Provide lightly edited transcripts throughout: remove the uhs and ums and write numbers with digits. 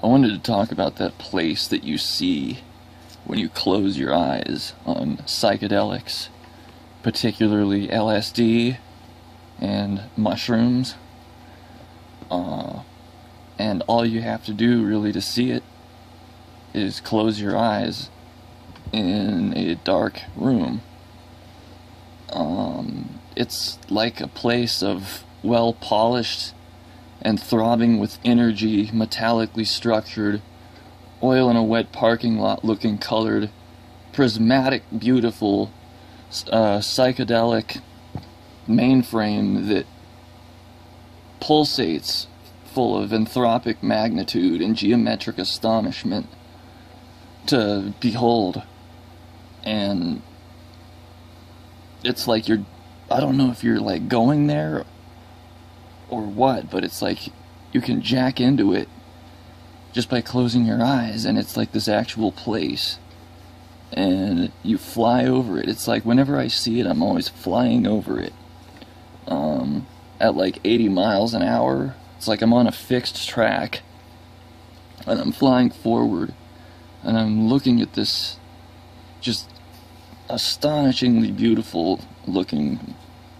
I wanted to talk about that place that you see when you close your eyes on psychedelics, particularly LSD and mushrooms. And all you have to do really to see it is close your eyes in a dark room. It's like a place of well-polished and throbbing with energy, metallically structured, oil in a wet parking lot looking colored, prismatic, beautiful, psychedelic mainframe that pulsates full of anthropic magnitude and geometric astonishment to behold. And it's like I don't know if you're like going there or what, but it's like you can jack into it just by closing your eyes, and it's like this actual place, and you fly over it. It's like whenever I see it, I'm always flying over it at like 80 miles an hour. It's like I'm on a fixed track and I'm flying forward, and I'm looking at this just astonishingly beautiful looking,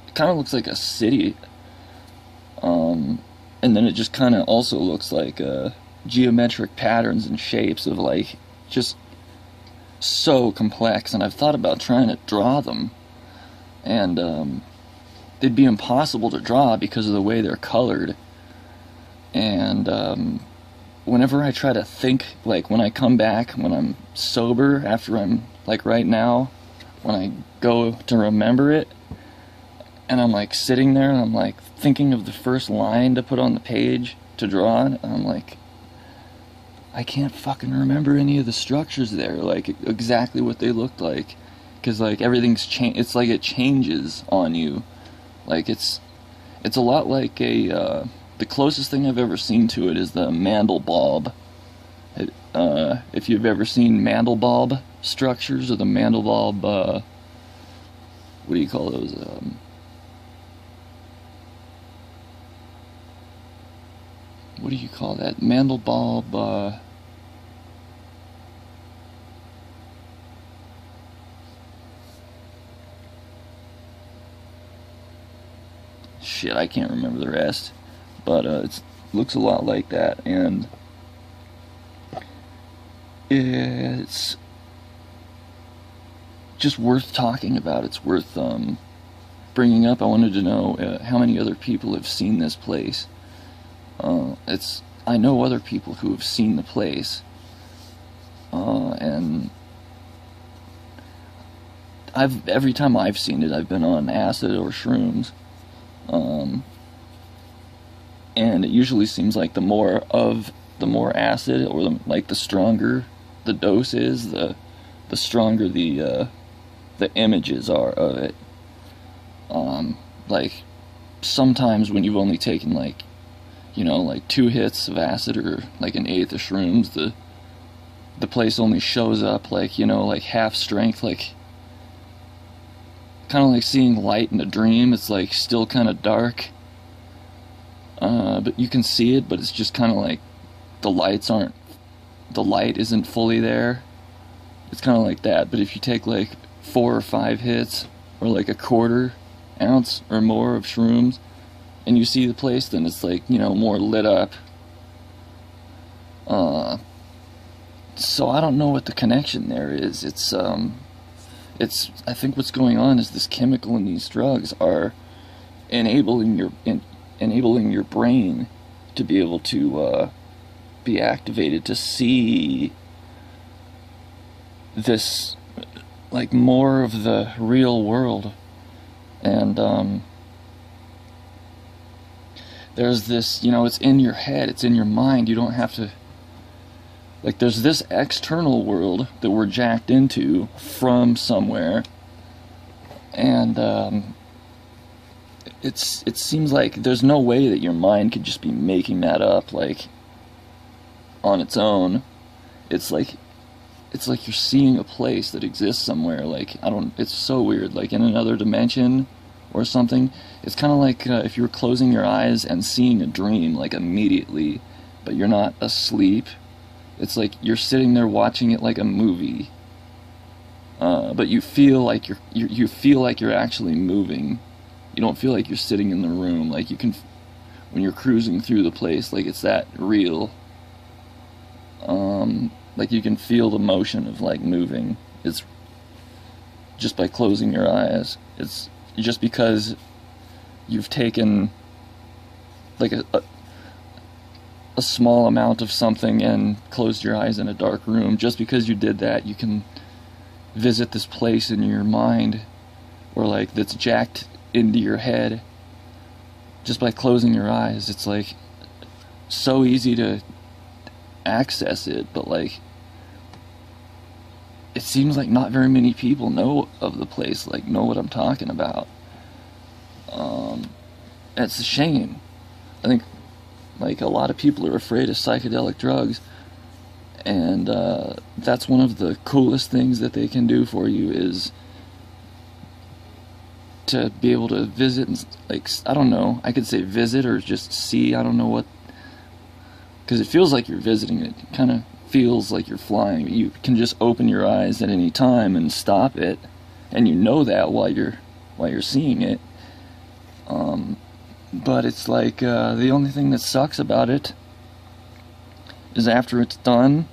it kind of looks like a city, and then it just kind of also looks like geometric patterns and shapes of like just so complex, and I've thought about trying to draw them, and they'd be impossible to draw because of the way they're colored. And whenever I try to think, like when I come back, when I'm sober, after I'm like right now, when I go to remember it, and I'm like sitting there and I'm like thinking of the first line to put on the page to draw, and I'm like, I can't fucking remember any of the structures there, like exactly what they looked like, because like everything's it's like it changes on you. Like it's a lot like the closest thing I've ever seen to it is the Mandelbaum. If you've ever seen Mandelbaum structures, or the Mandelbaum, what do you call those? What do you call that? Mandelbaum, shit, I can't remember the rest. But it looks a lot like that, and it's just worth talking about. It's worth bringing up. I wanted to know how many other people have seen this place. I know other people who have seen the place, and every time I've seen it, I've been on acid or shrooms. And it usually seems like the more acid, or the stronger the dose is, the stronger the images are of it. Like sometimes when you've only taken like 2 hits of acid, or like an eighth of shrooms, the place only shows up like like half strength, like kind of like seeing light in a dream. It's like still kind of dark. But you can see it, but it's just kind of like the light isn't fully there. It's kind of like that. But if you take like 4 or 5 hits, or like a quarter ounce or more of shrooms, and you see the place, then it's like, more lit up. So I don't know what the connection there is. I think what's going on is this chemical in these drugs are enabling your brain to be able to be activated to see this, like, more of the real world. And there's this, it's in your head, it's in your mind. You don't have to, like, there's this external world that we're jacked into from somewhere, and it seems like there's no way that your mind could just be making that up, like, on its own. It's like you're seeing a place that exists somewhere, like, it's so weird, like in another dimension or something. It's kind of like if you were closing your eyes and seeing a dream, like, immediately, but you're not asleep. It's like you're sitting there watching it like a movie, but you feel like you feel like you're actually moving. You don't feel like you're sitting in the room. Like you can, when you're cruising through the place, like it's that real. Like you can feel the motion of like moving. It's just by closing your eyes. It's just because you've taken like a small amount of something and closed your eyes in a dark room. Just because you did that, you can visit this place in your mind, or like that's jacked into your head just by closing your eyes. It's like so easy to access it, but like it seems like not very many people know of the place, like know what I'm talking about. It's a shame. I think like a lot of people are afraid of psychedelic drugs, and that's one of the coolest things that they can do for you, is to be able to visit and, like, I don't know, I could say visit or just see, I don't know what, because it feels like you're visiting. It kind of feels like you're flying. You can just open your eyes at any time and stop it, and you know that while you're seeing it. But it's like the only thing that sucks about it is after it's done,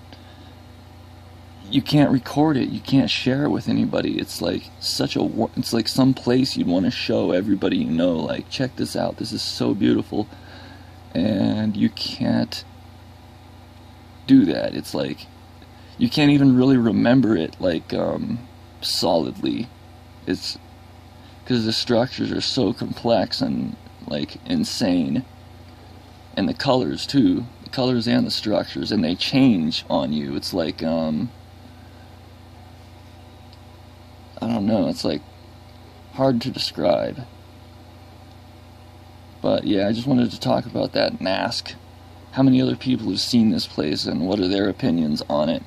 you can't record it, you can't share it with anybody. It's like it's like some place you'd want to show everybody you know, like, check this out, this is so beautiful, and you can't do that. It's like you can't even really remember it like solidly. It's because the structures are so complex and like insane, and the colors too, the colors and the structures, and they change on you. It's like I don't know, it's like hard to describe. But yeah, I just wanted to talk about that and ask how many other people have seen this place and what are their opinions on it.